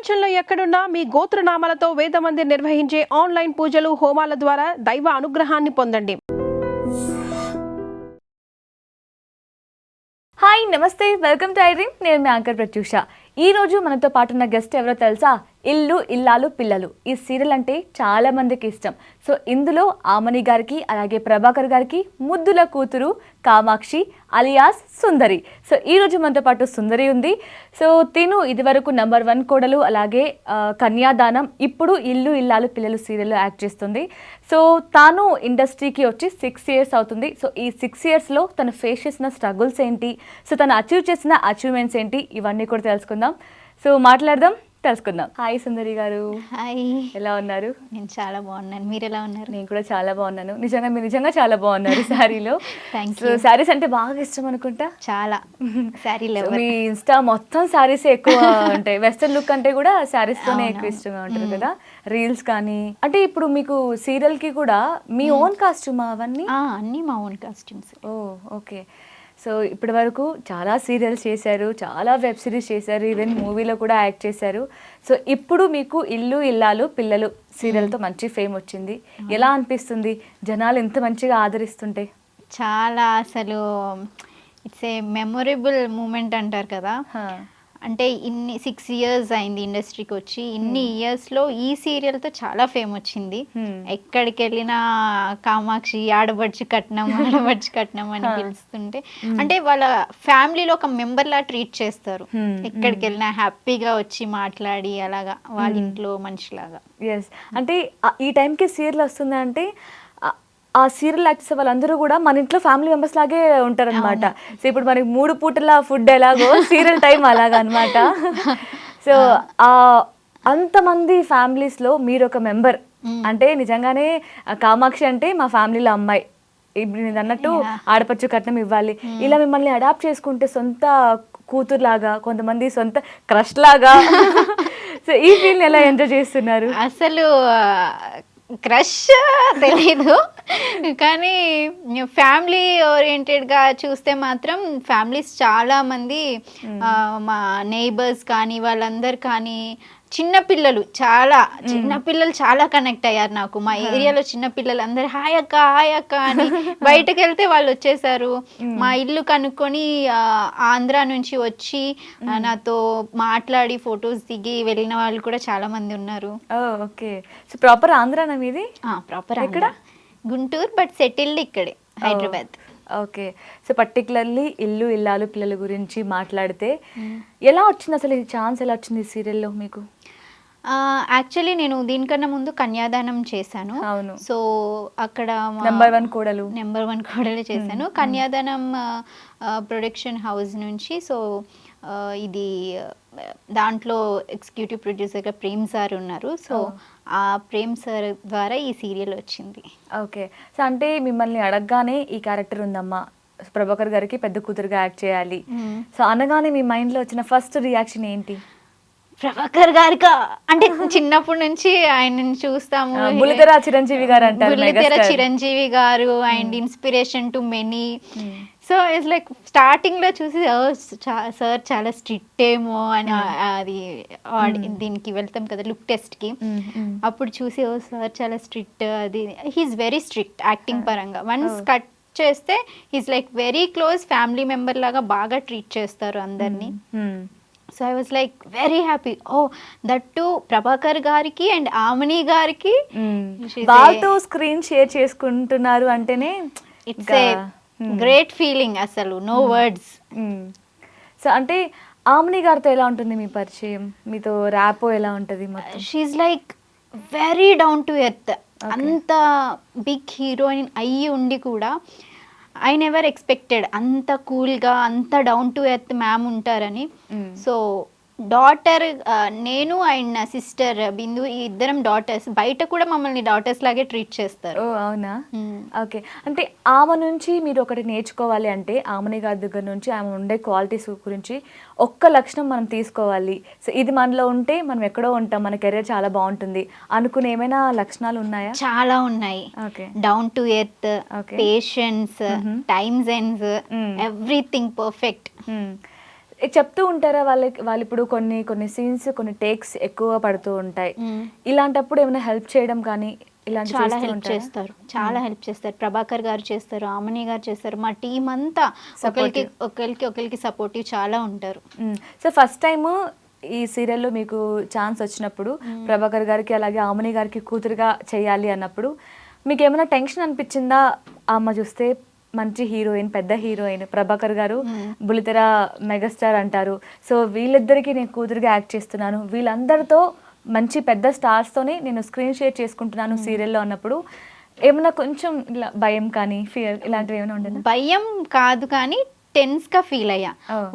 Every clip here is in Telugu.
ప్రపంచంలో ఎక్కడున్నా మీ గోత్రనామాలతో వేదమందిర్ నిర్వహించే ఆన్లైన్ పూజలు హోమాల ద్వారా దైవ అనుగ్రహాన్ని పొందండి. హాయ్ నమస్తే, వెల్కమ్ టు ఐడ్రీమ్. నేను మీ యాంకర్ ప్రత్యూష. ఈ రోజు మనతో పాటు ఉన్న గెస్ట్ ఎవరో తెలుసా? ఇల్లు ఇల్లాలు పిల్లలు ఈ సీరియల్ అంటే చాలా మందికి ఇష్టం. సో ఇందులో ఆమని గారికి అలాగే ప్రభాకర్ గారికి ముద్దుల కూతురు కామాక్షి అలియాస్ సుందరి. సో ఈ రోజు మనతో పాటు సుందరి ఉంది. సో తిను ఇదివరకు నంబర్ 1 కోడలు అలాగే కన్యాదానం, ఇప్పుడు ఇల్లు ఇల్లాలు పిల్లలు సీరియల్లో యాక్ట్ చేస్తుంది. సో తాను ఇండస్ట్రీకి వచ్చి 6 years అవుతుంది. సో ఈ 6 yearsలో తను ఫేస్ చేసిన స్ట్రగుల్స్ ఏంటి, సో తను అచీవ్ చేసిన అచీవ్మెంట్స్ ఏంటి, ఇవన్నీ కూడా తెలుసుకుందాం. సో మాట్లాడదాం, తెలుసుకుందాం. హాయ్ సుందరి గారు. హాయ్, ఎలా ఉన్నారు? నేను చాలా బాగున్నాను. మీరు ఎలా ఉన్నారు? నేను కూడా చాలా బాగున్నాను. మీరు నిజంగా చాలా బాగున్నారు శారీలో. సో శారీస్ అంటే బాగా ఇష్టం అనుకుంటా. చాలా శారీలు. మీ ఇన్స్టా మొత్తం శారీస్ ఎక్కువ ఉంటాయి. వెస్టర్న్ లుక్ అంటే కూడా శారీస్ తోనే ఎక్కువ ఇష్టంగా ఉంటుంది కదా, రీల్స్ కానీ. అంటే ఇప్పుడు మీకు సీరియల్ కి కూడా మీ ఓన్ కాస్ట్యూమ్ అవన్నీ? అన్నీ మా ఓన్ కాస్ట్యూమ్స్. ఓ ఓకే. సో ఇప్పటి వరకు చాలా సీరియల్స్ చేశారు, చాలా వెబ్ సిరీస్ చేశారు, ఈవెన్ మూవీలో కూడా యాక్ట్ చేశారు. సో ఇప్పుడు మీకు ఇల్లు ఇల్లాలు పిల్లలు సీరియల్తో మంచి ఫేమ్ వచ్చింది. ఎలా అనిపిస్తుంది జనాలు ఇంత మంచిగా ఆదరిస్తుంటే? చాలా అసలు ఇట్స్ ఏ మెమొరబుల్ మూమెంట్ అంటారు కదా. అంటే ఇన్ని 6 years అయింది ఇండస్ట్రీకి వచ్చి. ఇన్ని ఇయర్స్లో ఈ సీరియల్తో చాలా ఫేమ్ వచ్చింది. ఎక్కడికి వెళ్ళినా కామాక్షి ఆడబడుచు కట్నం ఆడబడుచు కట్నం అని పిలుస్తుంటే, అంటే వాళ్ళ ఫ్యామిలీలో ఒక మెంబర్లా ట్రీట్ చేస్తారు. ఎక్కడికి వెళ్ళినా హ్యాపీగా వచ్చి మాట్లాడి అలాగా వాళ్ళ ఇంట్లో మనిషిలాగా. ఎస్, అంటే ఈ టైంకి సీరియల్ వస్తుంది అంటే ఆ సీరియల్ యాక్టర్స్ వాళ్ళందరూ కూడా మన ఇంట్లో ఫ్యామిలీ మెంబర్స్ లాగే ఉంటారనమాట. సో ఇప్పుడు మనకి 3 పూటల ఫుడ్ ఎలాగో సీరియల్ టైం అలాగా అనమాట. సో అంతమంది ఫ్యామిలీస్లో మీరు ఒక మెంబర్ అంటే నిజంగానే కామాక్షి అంటే మా ఫ్యామిలీలో అమ్మాయి, ఇప్పుడు నేను అన్నట్టు ఆడపడుచు కట్నం ఇవ్వాలి, ఇలా మిమ్మల్ని అడాప్ట్ చేసుకుంటే సొంత కూతురులాగా, కొంతమంది సొంత క్రష్ లాగా. సో ఈ ఫీల్ని ఎలా ఎంజాయ్ చేస్తున్నారు? అసలు క్రష్ తెలీదు, కానీ ఫ్యామిలీ ఓరియంటెడ్గా చూస్తే మాత్రం ఫ్యామిలీస్ చాలామంది, మా నైబర్స్ కానీ వాళ్ళందరు కానీ చిన్నపిల్లలు చాలా కనెక్ట్ అయ్యారు నాకు. మా ఏరియాలో చిన్నపిల్లలు అందరు హాయ్ అక్క అని బయటకు వెళ్తే వాళ్ళు వచ్చేసారు. మా ఇల్లు కనుక్కొని ఆంధ్ర నుంచి వచ్చి నాతో మాట్లాడి ఫొటోస్ దిగి వెళ్ళిన వాళ్ళు కూడా చాలా మంది ఉన్నారు. ఓకే. సో ప్రాపర్ ఆంధ్రానా మీది? ప్రాపర్ ఎక్కడ? గుంటూరు, బట్ సెటిల్డ్ ఇక్కడే హైదరాబాద్. ఓకే. సో పర్టికులర్లీ ఇల్లు ఇల్లాలు పిల్లల గురించి మాట్లాడితే ఎలా వచ్చింది అసలు ఈ ఛాన్స్, ఎలా వచ్చింది ఈ సీరియల్లో మీకు? యాక్చువల్లీ నేను దీనికన్నా ముందు కన్యాదానం చేశాను. అవును. సో అక్కడ నెంబర్ 1 కోడలు చేశాను. కన్యాదానం ప్రొడక్షన్ హౌస్ నుంచి. సో ఇది దాంట్లో ఎగ్జిక్యూటివ్ ప్రొడ్యూసర్గా ప్రేమ్ సార్ ఉన్నారు. సో ఆ ప్రేమ్ సార్ ద్వారా ఈ సీరియల్ వచ్చింది. ఓకే. సో అంటే మిమ్మల్ని అడగగానే ఈ క్యారెక్టర్ ఉందమ్మా, ప్రభాకర్ గారికి పెద్ద కూతురుగా యాక్ట్ చేయాలి, సో అనగానే మీ మైండ్లో వచ్చిన ఫస్ట్ రియాక్షన్ ఏంటి? ప్రభాకర్ గారికి అంటే చిన్నప్పటి నుంచి ఆయనని చూస్తాము. బుల్లితెర చిరంజీవి గారు అంటారు. బుల్లితెర చిరంజీవి గారు and inspiration to many. So it's like starting లో చూసి సార్ చాలా స్ట్రిక్ట్ ఏమో అని, అది దీనికి వెళ్తాం కదా లుక్ టెస్ట్ కి, అప్పుడు చూసి సార్ చాలా స్ట్రిక్ట్, అది హీఈస్ వెరీ స్ట్రిక్ట్ యాక్టింగ్ పరంగా. వన్స్ కట్ చేస్తే he's like very close family member లాగా బాగా ట్రీట్ చేస్తారు అందరినీ. So I was like very happy. That too Prabhakar గారికి అండ్ ఆమని గారికి వాళ్ళతో స్క్రీన్ షేర్ చేసుకుంటున్నారు అంటేనే ఇట్స్ ఏ గ్రేట్ ఫీలింగ్, అసలు నో వర్డ్స్. సో అంటే ఆమని గారితో ఎలా ఉంటుంది మీ పరిచయం, మీతో ర్యాపో ఎలా ఉంటుంది? She's like very down to earth. అంత బిగ్ హీరోయిన్ అయ్యి ఉండి కూడా ఐ నెవర్ ఎక్స్పెక్టెడ్ అంత కూల్గా అంత డౌన్ టు ఎర్త్ మ్యామ్ ఉంటారని. సో డాటర్, నేను అండ్ నా సిస్టర్ బిందు, ఈ ఇద్దరం డాటర్స్. బయట కూడా మమ్మల్ని డాటర్స్ లాగే ట్రీట్ చేస్తారు. ఓ అవునా? ఓకే. అంటే ఆమె నుంచి మీరు ఒకటి నేర్చుకోవాలి అంటే, ఆమెని గారి దగ్గర నుంచి ఆమె ఉండే క్వాలిటీస్ గురించి ఒక్క లక్షణం మనం తీసుకోవాలి, సో ఇది మనలో ఉంటే మనం ఎక్కడో ఉంటాం, మన కెరీర్ చాలా బాగుంటుంది అనుకునే ఏమైనా లక్షణాలు ఉన్నాయా? చాలా ఉన్నాయి. Down to earth, patience, time sense, everything perfect. చెప్తూ ఉంటారా వాళ్ళకి, వాళ్ళు ఇప్పుడు కొన్ని సీన్స్ కొన్ని టేక్స్ ఎక్కువ పడుతూ ఉంటాయి, ఇలాంటప్పుడు ఏమైనా హెల్ప్ చేయడం కానీ ఇలాంటి చాలా హెల్ప్ చేస్తారు, చాలా హెల్ప్ చేస్తారు. ప్రభాకర్ గారు చేస్తారు, ఆమని గారు చేస్తారు, మా టీం అంతా ఒకరికి సపోర్టివ్ చాలా ఉంటారు. సో ఫస్ట్ టైం ఈ సీరియల్లో మీకు ఛాన్స్ వచ్చినప్పుడు ప్రభాకర్ గారికి అలాగే ఆమని గారికి కూతురుగా చేయాలి అన్నప్పుడు మీకు ఏమైనా టెన్షన్ అనిపించిందా? అమ్మ చూస్తే మంచి హీరోయిన్, పెద్ద హీరోయిన్, ప్రభాకర్ గారు బుల్లితెర మెగాస్టార్ అంటారు, సో వీళ్ళిద్దరికి నేను కూతురుగా యాక్ట్ చేస్తున్నాను, వీళ్ళందరితో మంచి పెద్ద స్టార్స్తోనే నేను స్క్రీన్ షేర్ చేసుకుంటున్నాను సీరియల్లో అన్నప్పుడు ఏమైనా కొంచెం ఇలా భయం కానీ ఫియర్ ఇలాంటివి ఏమైనా ఉండేనా? భయం కాదు కానీ టెన్స్గా ఫీల్ అయ్యా.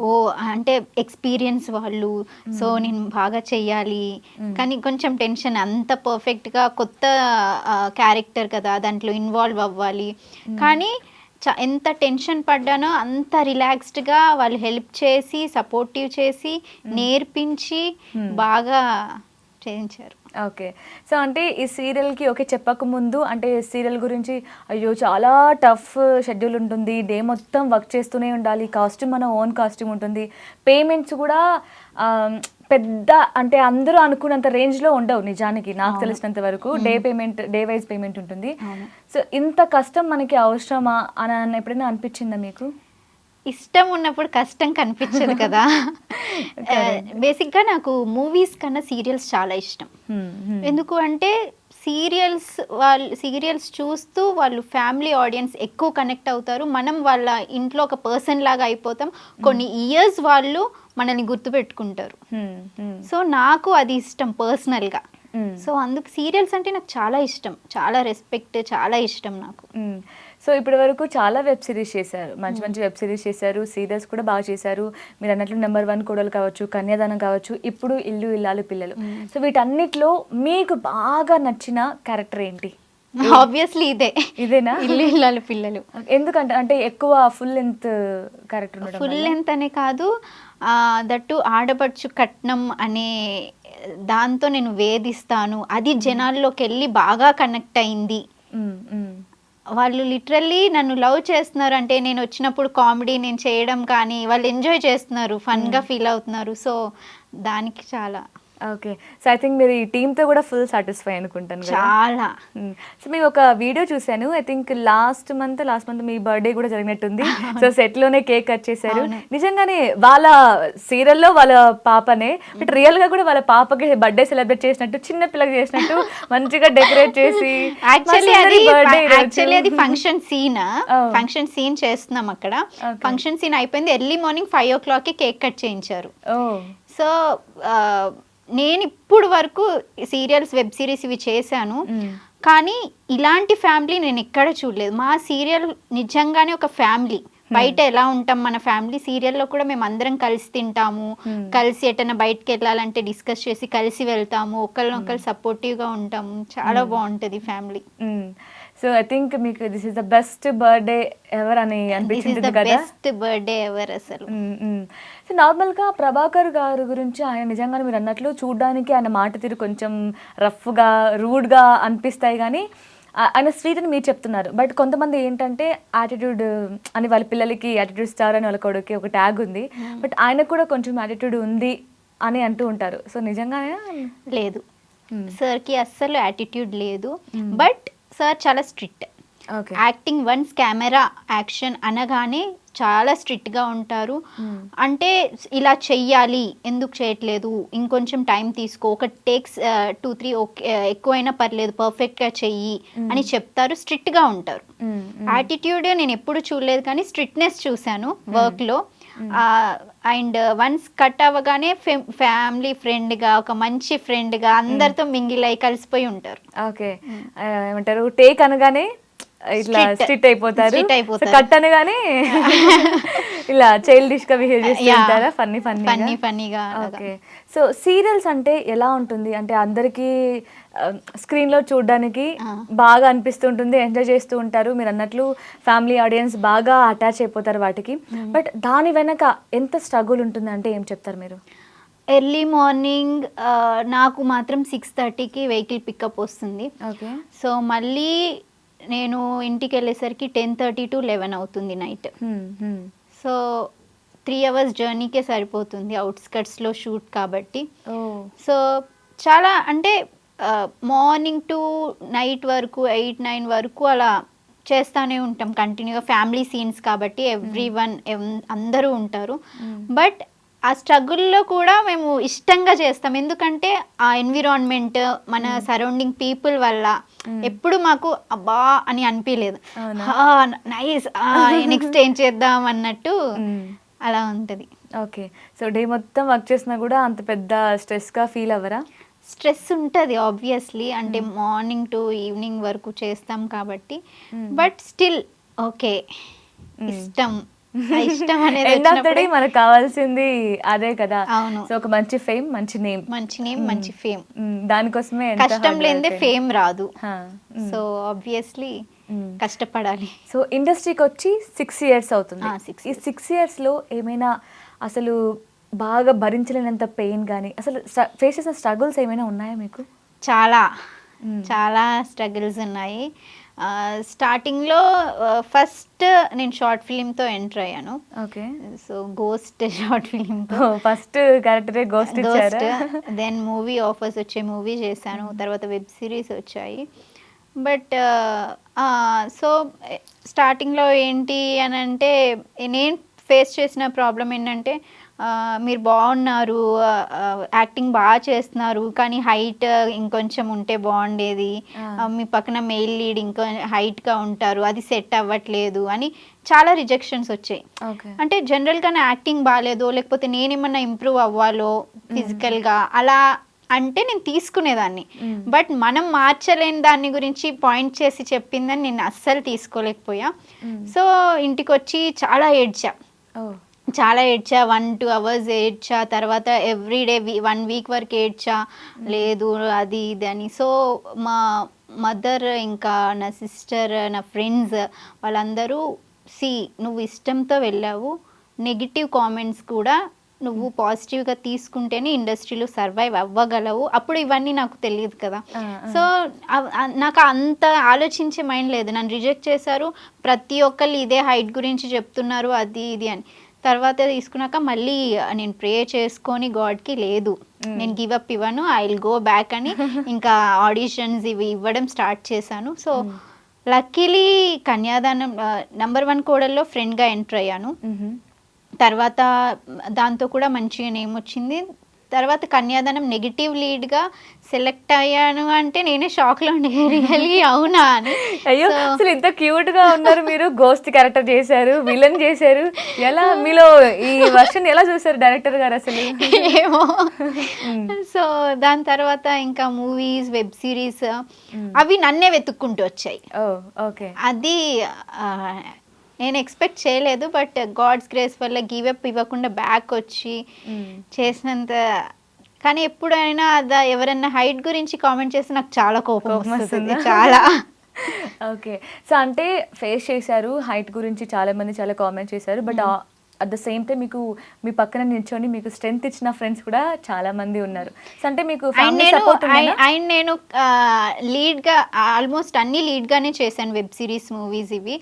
ఓ అంటే ఎక్స్పీరియన్స్ వాళ్ళు, సో నేను బాగా చెయ్యాలి కానీ కొంచెం టెన్షన్. అంత పర్ఫెక్ట్గా కొత్త క్యారెక్టర్ కదా, దాంట్లో ఇన్వాల్వ్ అవ్వాలి. కానీ ఎంత టెన్షన్ పడ్డానో అంత రిలాక్స్డ్గా వాళ్ళు హెల్ప్ చేసి సపోర్టివ్ చేసి నేర్పించి బాగా చేయించారు. ఓకే. సో అంటే ఈ సీరియల్కి ఓకే చెప్పకముందు అంటే సీరియల్ గురించి అయ్యో చాలా టఫ్ షెడ్యూల్ ఉంటుంది, డే మొత్తం వర్క్ చేస్తూనే ఉండాలి, కాస్ట్యూమ్ మన ఓన్ కాస్ట్యూమ్ ఉంటుంది, పేమెంట్స్ కూడా పెద్ద అంటే అందరూ అనుకున్నంత రేంజ్లో ఉండవు నిజానికి, నాకు తెలిసినంత వరకు డే వైజ్ పేమెంట్ ఉంటుంది. సో ఇంత కష్టం మనకి అవసరమా అని ఎప్పుడైనా అనిపించిందా మీకు? ఇష్టం ఉన్నప్పుడు కష్టం కనిపించదు కదా. బేసిక్గా నాకు మూవీస్ కన్నా సీరియల్స్ చాలా ఇష్టం. ఎందుకు అంటే సీరియల్స్ చూస్తూ వాళ్ళు ఫ్యామిలీ ఆడియన్స్ ఎక్కువ కనెక్ట్ అవుతారు, మనం వాళ్ళ ఇంట్లో ఒక పర్సన్ లాగా అయిపోతాం, కొన్ని ఇయర్స్ వాళ్ళు మనల్ని గుర్తుపెట్టుకుంటారు. సో నాకు అది ఇష్టం పర్సనల్గా. సో అందుకు సీరియల్స్ అంటే నాకు చాలా ఇష్టం, చాలా రెస్పెక్ట్, చాలా ఇష్టం నాకు. సో ఇప్పటి వరకు చాలా వెబ్ సిరీస్ చేశారు, మంచి మంచి వెబ్ సిరీస్ చేశారు, సీరియల్స్ కూడా బాగా చేశారు. మీరు అన్నట్లు నెంబర్ 1 కోడలు కావచ్చు, కన్యాదానం కావచ్చు, ఇప్పుడు ఇల్లు ఇల్లాలు పిల్లలు. సో వీటన్నిటిలో మీకు బాగా నచ్చిన క్యారెక్టర్ ఏంటి? ఆబ్వియస్లీ ఇదేనా, ఇల్లు ఇల్లాలు పిల్లలు. ఎందుకంటే అంటే ఎక్కువ full length character, full length అనే కాదు, దట్టు ఆడపడుచు కట్నం అనే దాంతో నేను వేధిస్తాను, అది జనాల్లోకి వెళ్ళి బాగా కనెక్ట్ అయింది. వాళ్ళు లిటరల్లీ నన్ను లవ్ చేస్తున్నారు అంటే నేను వచ్చినప్పుడు కామెడీ నేను చేయడం కానీ వాళ్ళు ఎంజాయ్ చేస్తున్నారు, ఫన్గా ఫీల్ అవుతున్నారు. సో దానికి చాలా ఓకే. సో ఐ థింక్ మీరు ఈ టీమ్తో కూడా ఫుల్ సాటిస్ఫై అనుకుంటాను చాలా. సో మేము ఒక వీడియో చూశాను, I think last month me birthday కూడా జరిగినట్టుంది. సో సెట్లోనే కేక్ కట్ చేశారు. నిజంగానే వాళ్ళ సీరియల్లో వాళ్ళ పాపనే, బట్ రియల్గా కూడా వాళ్ళ పాపకి బర్త్డే సెలబ్రేట్ చేసినట్టు, చిన్న పిల్లకి చేసినట్టు మంచిగా డెకరేట్ చేసి. యాక్చువల్లీ అది ఫంక్షన్ సీన్ చేస్తున్నాం అక్కడ. ఫంక్షన్ సీన్ అయిపోయింది, early morning 5 o'clock cake cut చేయించారు. సో నేను ఇప్పుడు వరకు సీరియల్స్, వెబ్ సిరీస్ ఇవి చేశాను కానీ ఇలాంటి ఫ్యామిలీ నేను ఎక్కడ చూడలేదు. మా సీరియల్ నిజంగానే ఒక ఫ్యామిలీ. బయట ఎలా ఉంటాం మన ఫ్యామిలీ, సీరియల్లో కూడా మేము అందరం కలిసి తింటాము, కలిసి ఎటన్నా బయటకు వెళ్ళాలంటే డిస్కస్ చేసి కలిసి వెళ్తాము, ఒకరినొకరు సపోర్టివ్గా ఉంటాము, చాలా బాగుంటుంది ఫ్యామిలీ. సో ఐ థింక్ మీకు this is the best birthday ever అని అనిపించింది కదా? బెస్ట్ బర్త్డే ఎవర్ అసలు. సో నార్మల్గా ప్రభాకర్ గారి గురించి ఆయన నిజంగానే మీరు అన్నట్లు చూడడానికి ఆయన మాట తీరు కొంచెం రఫ్గా రూడ్గా అనిపిస్తాయి కానీ ఆయన స్వీట్ అని మీరు చెప్తున్నారు. బట్ కొంతమంది ఏంటంటే యాటిట్యూడ్ అని, వాళ్ళ పిల్లలకి యాటిట్యూడ్ స్టార్ అని వాళ్ళ కొడుకు ఒక ట్యాగ్ ఉంది, బట్ ఆయనకు కూడా కొంచెం యాటిట్యూడ్ ఉంది అని అంటూ ఉంటారు. సో నిజంగానే లేదు, సార్కి అస్సలు యాటిట్యూడ్ లేదు, బట్ సార్ చాలా strict. Acting once camera action అనగానే చాలా స్ట్రిక్ట్గా ఉంటారు. అంటే ఇలా చెయ్యాలి, ఎందుకు చేయట్లేదు, ఇంకొంచెం టైం తీసుకో, ఒక టేక్స్ 2-3 ఎక్కువైనా పర్లేదు, పర్ఫెక్ట్గా చెయ్యి అని చెప్తారు, స్ట్రిక్ట్గా ఉంటారు. యాటిట్యూడ్ నేను ఎప్పుడు చూడలేదు కానీ స్ట్రిక్ట్నెస్ చూశాను వర్క్లో. అండ్ వన్స్ కట్ అవ్వగానే ఫ్యామిలీ ఫ్రెండ్గా, ఒక మంచి ఫ్రెండ్గా అందరితో మింగిల్ అయి కలిసిపోయి ఉంటారు. ఓకే, ఏమంటారు టేక్ అనగానే ఇట్లా స్ట్రిక్ట్ అయిపోతారు, కట్ అనగానే ఇలా చైల్డిష్ గా బిహేవ్ చేస్తుంటారా, ఫన్నీగా. ఓకే. సో సీరియల్స్ అంటే ఎలా ఉంటుంది అంటే అందరికీ స్క్రీన్ లో చూడడానికి బాగా అనిపిస్తుంటుంది, ఎంజాయ్ చేస్తూ ఉంటారు, మీరు అన్నట్లు ఫ్యామిలీ ఆడియన్స్ బాగా అటాచ్ అయిపోతారు వాటికి. బట్ దాని వెనక ఎంత స్ట్రగుల్ ఉంటుంది అంటే ఏం చెప్తారు మీరు? ఎర్లీ మార్నింగ్ నాకు మాత్రం 6:30కి వెహికల్ పికప్ వస్తుంది. ఓకే. సో మళ్ళీ నేను ఇంటికి వెళ్ళేసరికి 10:30 to 11 అవుతుంది నైట్. సో 3 hours జర్నీకే సరిపోతుంది, అవుట్స్కట్స్లో షూట్ కాబట్టి. ఓ సో చాలా అంటే మార్నింగ్ టు నైట్ వరకు 8-9 వరకు అలా చేస్తూనే ఉంటాం కంటిన్యూగా. ఫ్యామిలీ సీన్స్ కాబట్టి ఎవ్రీవన్ అందరూ ఉంటారు. బట్ ఆ స్ట్రగుల్లో కూడా మేము ఇష్టంగా చేస్తాం, ఎందుకంటే ఆ ఎన్విరాన్మెంట్, మన సరౌండింగ్ పీపుల్ వల్ల ఎప్పుడు మాకు అబ్బా అని అనిపించలేదు. నైస్, నెక్స్ట్ ఏం చేద్దాం అన్నట్టు అలా ఉంటుంది. ఓకే. సో డే మొత్తం వర్క్ చేసినా కూడా అంత పెద్ద స్ట్రెస్గా ఫీల్ అవ్వరా? స్ట్రెస్ ఉంటుంది ఆబ్వియస్లీ, అంటే మార్నింగ్ టు ఈవినింగ్ వరకు చేస్తాం కాబట్టి. బట్ స్టిల్ ఓకే, ఇష్టం అనేది ఎండ్ ఆఫ్ ద డే మనకు కావాల్సింది అదే కదా. అవును. సో ఒక మంచి ఫేమ్, మంచి నేమ్, మంచి ఫేమ్, దానికోసమే కష్టం లేనిదే ఫేమ్ రాదు. సో ఆబ్వియస్లీ కష్టపడాలి. సో ఇండస్ట్రీకి వచ్చి 6 years అవుతుంది. 6 ఈ 6 yearsలో ఏమైనా అసలు బాగా భరించలేనంత పెయిన్ కానీ, అసలు ఫేస్ చేసిన స్ట్రగుల్స్ ఏమైనా ఉన్నాయా మీకు? చాలా స్ట్రగుల్స్ ఉన్నాయి. స్టార్టింగ్లో ఫస్ట్ నేను షార్ట్ ఫిలింతో ఎంటర్ అయ్యాను. ఓకే. సో గోస్ట్ షార్ట్ ఫిలింతో ఫస్ట్ క్యారెక్టరే గోస్ట్ ఇచ్చారా? దెన్ మూవీ ఆఫర్స్ వచ్చే మూవీ చేశాను, తర్వాత వెబ్ సిరీస్ వచ్చాయి. బట్ సో స్టార్టింగ్లో ఏంటి అని అంటే, నేను ఫేస్ చేసిన ప్రాబ్లం ఏంటంటే, మీరు బాగున్నారు, యాక్టింగ్ బాగా చేస్తున్నారు, కానీ హైట్ ఇంకొంచెం ఉంటే బాగుండేది, మీ పక్కన మెయిల్ లీడ్ ఇంకో హైట్గా ఉంటారు, అది సెట్ అవ్వట్లేదు అని చాలా రిజెక్షన్స్ వచ్చాయి. అంటే జనరల్గానే యాక్టింగ్ బాగాలేదో, లేకపోతే నేనేమన్నా ఇంప్రూవ్ అవ్వాలో ఫిజికల్గా అలా అంటే నేను తీసుకునేదాన్ని. బట్ మనం మార్చలేని దాన్ని గురించి పాయింట్ చేసి చెప్పిందని నేను అస్సలు తీసుకోలేకపోయా. సో ఇంటికి వచ్చి చాలా ఏడ్చా, 1-2 hours ఏడ్చా. తర్వాత ఎవ్రీడే 1 week వరకు ఏడ్చా, లేదు అది ఇది అని. సో మా మదర్, ఇంకా నా సిస్టర్, నా ఫ్రెండ్స్ వాళ్ళందరూ, నువ్వు ఇష్టంతో వెళ్ళావు, నెగిటివ్ కామెంట్స్ కూడా నువ్వు పాజిటివ్గా తీసుకుంటేనే ఇండస్ట్రీలో సర్వైవ్ అవ్వగలవు. అప్పుడు ఇవన్నీ నాకు తెలియదు కదా. సో నాకు అంత ఆలోచించే మైండ్ లేదు. నన్ను రిజెక్ట్ చేశారు, ప్రతి ఒక్కళ్ళు ఇదే హైట్ గురించి చెప్తున్నారు, అది ఇది అని. తర్వాత తీసుకున్నాక మళ్ళీ నేను ప్రే చేసుకొని గాడ్కి, లేదు నేను గివ్ అప్ ఇవ్వను, ఐ విల్ గో బ్యాక్ అని ఇంకా ఆడిషన్స్ ఇవి ఇవ్వడం స్టార్ట్ చేశాను. సో లక్కీలీ కన్యాదానం నంబర్ 1 కోడల్లో ఫ్రెండ్గా ఎంటర్ అయ్యాను. తర్వాత దాంతో కూడా మంచిగా నేమ్ వచ్చింది. తర్వాత కన్యాదానం నెగిటివ్ లీడ్గా సెలెక్ట్ అయ్యాను అంటే నేనే షాక్లో ఉండే, రియల్లీ అవునా అని. అయ్యో, అసలు ఇంత క్యూట్గా ఉన్నారు మీరు, గోస్ట్ క్యారెక్టర్ చేశారు, విలన్ చేశారు, ఎలా మీలో ఈ వర్షన్ ఎలా చూసారు డైరెక్టర్ గారు అసలు? ఏమో. సో దాని తర్వాత ఇంకా మూవీస్, వెబ్ సిరీస్ అవి నన్నే వెతుక్కుంటూ వచ్చాయి. ఓకే. అది నేను ఎక్స్పెక్ట్ చేయలేదు. బట్ గాడ్స్ గ్రేస్ వల్ల గివ్ అప్ ఇవ్వకుండా బ్యాక్ వచ్చి చేసినంత. కానీ ఎప్పుడైనా ఎవరైనా హైట్ గురించి కామెంట్ చేస్తే నాకు చాలా కోపం వస్తుంది, చాలా. ఓకే. సో అంటే ఫేస్ చేశారు, హైట్ గురించి చాలా మంది చాలా కామెంట్ చేశారు. But at the same time మీకు మీ పక్కన నిల్చొని మీకు స్ట్రెంగ్త్ ఇచ్చిన ఫ్రెండ్స్ కూడా చాలా మంది ఉన్నారు. సో అంటే మీకు నేను లీడ్గా ఆల్మోస్ట్ అన్ని లీడ్గానే చేశాను, వెబ్ సిరీస్, మూవీస్ ఇవి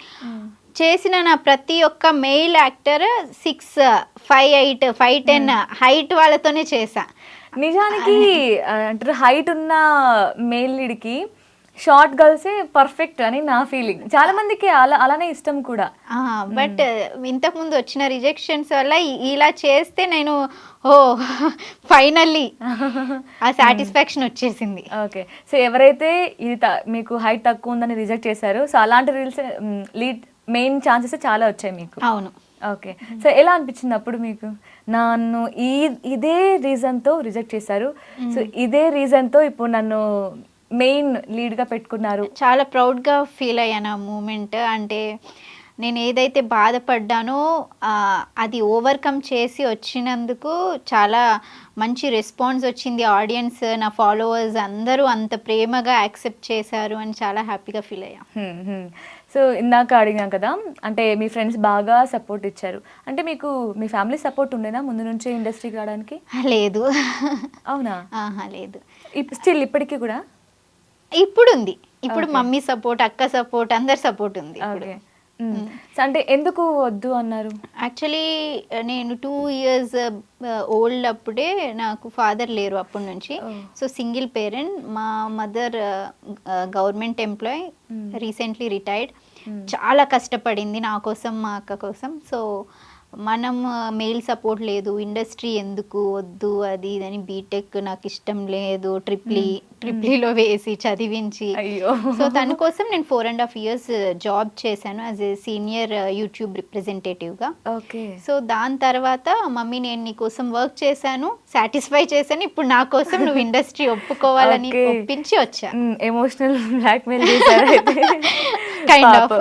చేసిన. నా ప్రతి ఒక్క మెయిల్ యాక్టర్ 6, 5'8", 5'10" హైట్ వాళ్ళతోనే చేశా. నిజానికి అంటారు హైట్ ఉన్న మెయిల్ లీడ్కి షార్ట్ గర్ల్సే పర్ఫెక్ట్ అని నా ఫీలింగ్. చాలా మందికి అలానే ఇష్టం కూడా. బట్ ఇంతకుముందు వచ్చిన రిజెక్షన్స్ వల్ల ఇలా చేస్తే నేను ఫైనల్లీ ఆ సాటిస్ఫాక్షన్ వచ్చేసింది. ఓకే. సో ఎవరైతే ఇది మీకు హైట్ తక్కువ ఉందని రిజెక్ట్ చేశారో, సో అలాంటి లీడ్ మెయిన్ ఛాన్సెస్ చాలా వచ్చాయి మీకు. అవును. ఓకే. సో ఎలా అనిపించింది అప్పుడు మీకు, నన్ను ఇదే రీజన్తో రిజెక్ట్ చేశారు, సో ఇదే రీజన్తో ఇప్పుడు నన్ను మెయిన్ లీడ్గా పెట్టుకున్నారు? చాలా ప్రౌడ్గా ఫీల్ అయ్యాను ఆ మూమెంట్. అంటే నేను ఏదైతే బాధపడ్డానో అది ఓవర్కమ్ చేసి వచ్చినందుకు చాలా మంచి రెస్పాన్స్ వచ్చింది. ఆడియన్స్, నా ఫాలోవర్స్ అందరూ అంత ప్రేమగా యాక్సెప్ట్ చేశారు అని చాలా హ్యాపీగా ఫీల్ అయ్యా. సో ఇందాక అడిగాం కదా, అంటే మీ ఫ్రెండ్స్ బాగా సపోర్ట్ ఇచ్చారు అంటే మీకు మీ ఫ్యామిలీ సపోర్ట్ ఉండేనా ముందు నుంచి ఇండస్ట్రీకి రావడానికి? లేదు. అవునా? లేదు. స్టిల్ ఇప్పటికీ కూడా? ఇప్పుడు ఉంది. ఇప్పుడు మమ్మీ సపోర్ట్, అక్క సపోర్ట్, అందరి సపోర్ట్ ఉంది. ఓకే. సో అంటే ఎందుకు వద్దు అన్నారు? యాక్చువల్లీ నేను 2 ఇయర్స్ ఓల్డ్ అప్పుడే నాకు ఫాదర్ లేరు అప్పటి నుంచి. So single parent. మా mother government employee, recently retired. చాలా కష్టపడింది నా కోసం, మా అక్క కోసం. సో మనం మెయిల్ సపోర్ట్ లేదు, ఇండస్ట్రీ ఎందుకు వద్దు అది ఇదని, బీటెక్ నాకు ఇష్టం లేదు, ట్రిప్లీలో వేసి చదివించి. సో తన కోసం నేను 4.5 years జాబ్ చేశాను యాజ్ ఏ సీనియర్ యూట్యూబ్ రిప్రజెంటేటివ్గా. ఓకే. సో దాని తర్వాత మమ్మీ నేను నీ కోసం వర్క్ చేశాను, సాటిస్ఫై చేశాను, ఇప్పుడు నా కోసం నువ్వు ఇండస్ట్రీ ఒప్పుకోవాలని ఒప్పించి వచ్చా. ఎమోషనల్ బ్లాక్మెయిల్ చేశారు అయితే. Kind of.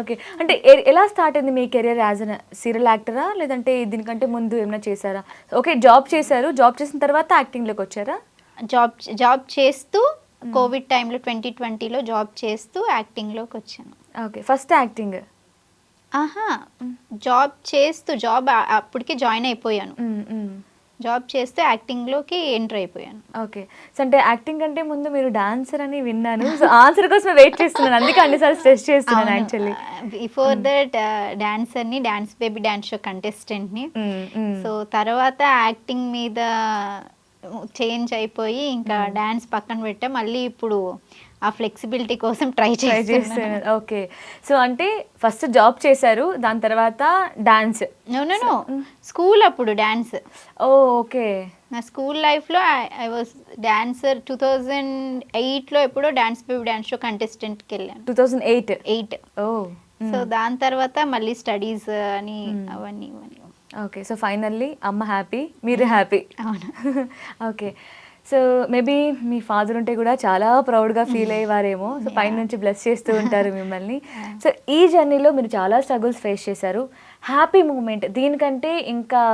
ఓకే. అంటే ఎలా స్టార్ట్ అయింది మీ కెరియర్? యాజ్ అన్ సీరియల్ యాక్టరా లేదంటే దీనికంటే ముందు ఏమైనా చేశారా? ఓకే, జాబ్ చేశారు. జాబ్ చేసిన తర్వాత యాక్టింగ్లోకి వచ్చారా? జాబ్ చేస్తూ కోవిడ్ టైంలో 2020లో జాబ్ చేస్తూ యాక్టింగ్లోకి వచ్చాను. Okay, first acting. జాబ్ అప్పటికి జాయిన్ అయిపోయాను. జాబ్ చేస్తే యాక్టింగ్లోకి ఎంటర్ అయిపోయాను. ఓకే. సో అంటే యాక్టింగ్ కంటే ముందు మీరు డాన్సర్ అని విన్నాను. సో ఆన్సర్ కోసం వెయిట్ చేస్తున్నాను, అందుకే అన్నిసార్లు స్ట్రెస్ చేస్తున్నాను యాక్చువల్లీ. బిఫోర్ దట్ డాన్సర్ని, డాన్స్ బేబీ డాన్స్ షో కంటెస్టెంట్ని. సో తర్వాత యాక్టింగ్ మీద చేంజ్ అయిపోయి ఇంకా డాన్స్ పక్కన పెట్టా. మళ్ళీ ఇప్పుడు ఆ ఫ్లెక్సిబిలిటీ కోసం ట్రై చేస్తాను. ఓకే. సో అంటే ఫస్ట్ జాబ్ చేశారు, దాని తర్వాత డాన్స్. నో స్కూల్ అప్పుడు డాన్స్. ఓకే. నా స్కూల్ లైఫ్లో ఐ వాజ్ డాన్సర్. 2008లో ఎప్పుడో డాన్స్ బేబీ డాన్స్ షో కంటెస్టెంట్కి వెళ్ళాను. 2008. సో దాని తర్వాత మళ్ళీ స్టడీస్ అని అవన్నీ. ఓకే. సో ఫైనల్లీ అమ్మ హ్యాపీ, మీరు హ్యాపీ. అవును. ఓకే. సో మేబీ మీ ఫాదర్ ఉంటే కూడా చాలా ప్రౌడ్గా ఫీల్ అయ్యేవారేమో. సో పైన నుంచి బ్లెస్ చేస్తూ ఉంటారు మిమ్మల్ని. సో ఈ జర్నీలో మీరు చాలా స్ట్రగుల్స్ ఫేస్ చేశారు. హ్యాపీ మూమెంట్ దీనికంటే ఇంకా